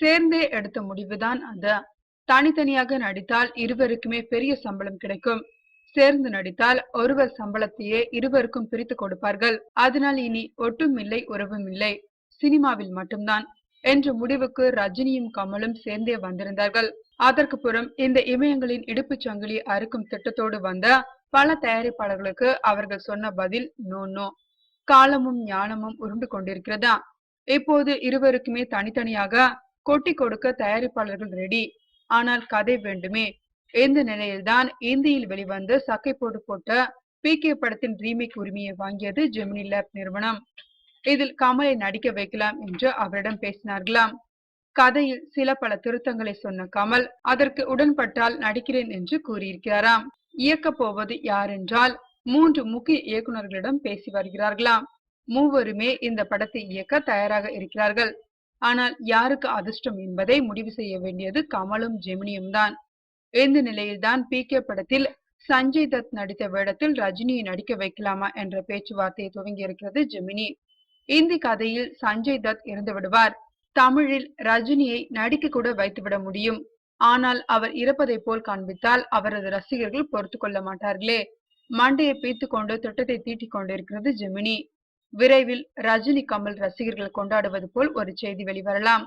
சேர்ந்தே எடுத்த முடிவுதான் அது. தனித்தனியாக நடித்தால் இருவருக்குமே பெரிய சம்பளம் கிடைக்கும். சேர்ந்து நடித்தால் ஒருவர் சம்பளத்தையே இருவருக்கும் பிரித்து கொடுப்பார்கள். அதனால் இனி ஒட்டும் இல்லை உறவும் இல்லை, சினிமாவில் மட்டும்தான் என்ற முடிவுக்கு ரஜினியும் கமலும் சேர்ந்தே வந்திருந்தார்கள். அதற்கு புறம் இந்த இமயங்களின் இடுப்புச் சங்கிலி அறுக்கும் திட்டத்தோடு வந்த பல தயாரிப்பாளர்களுக்கு அவர்கள் சொன்ன பதில் நோ நோ. காலமும் ஞானமும் உருண்டு கொண்டிருக்கிறதா? இப்போது இருவருக்குமே தனித்தனியாக கொட்டி கொடுக்க தயாரிப்பாளர்கள் ரெடி. ஆனால் கதை வேண்டுமே. இந்த நிலையில்தான் இந்தியில் வெளிவந்து சக்கை போட்டு போட்ட PK படத்தின் ரீமேக் உரிமையை வாங்கியது ஜெமினி லேப் நிறுவனம். இதில் கமலை நடிக்க வைக்கலாம் என்று அவரிடம் பேசினார்களாம். கதையில் சில பல திருத்தங்களை சொன்ன கமல் அதற்கு உடன்பட்டால் நடிக்கிறேன் என்று கூறியிருக்கிறாராம். இயக்கப் போவது யார் என்றால் 3 முக்கிய இயக்குநர்களிடம் பேசி வருகிறார்களாம். மூவருமே இந்த படத்தை இயக்க தயாராக இருக்கிறார்கள். ஆனால் யாருக்கு அதிர்ஷ்டம் என்பதை முடிவு செய்ய வேண்டியது கமலும் ஜெமினியும் தான். இந்த நிலையில்தான் PK படத்தில் சஞ்சய் தத் நடித்த வேடத்தில் ரஜினியை நடிக்க வைக்கலாமா என்ற பேச்சுவார்த்தையை துவங்கி இருக்கிறது ஜெமினி. இந்தி கதையில் சஞ்சய் தத் இறந்து விடுவார். தமிழில் ரஜினியை நடிக்க கூட வைத்துவிட முடியும். ஆனால் அவர் இறப்பதை போல் காண்பித்தால் அவரது ரசிகர்கள் பொறுத்து கொள்ள மாட்டார்களே. மண்டையை பீத்துக் கொண்டு திட்டத்தை தீட்டிக் கொண்டிருக்கிறது ஜெமினி. விரைவில் ரஜினி கமல் ரசிகர்கள் கொண்டாடுவது போல் ஒரு செய்தி வெளிவரலாம்.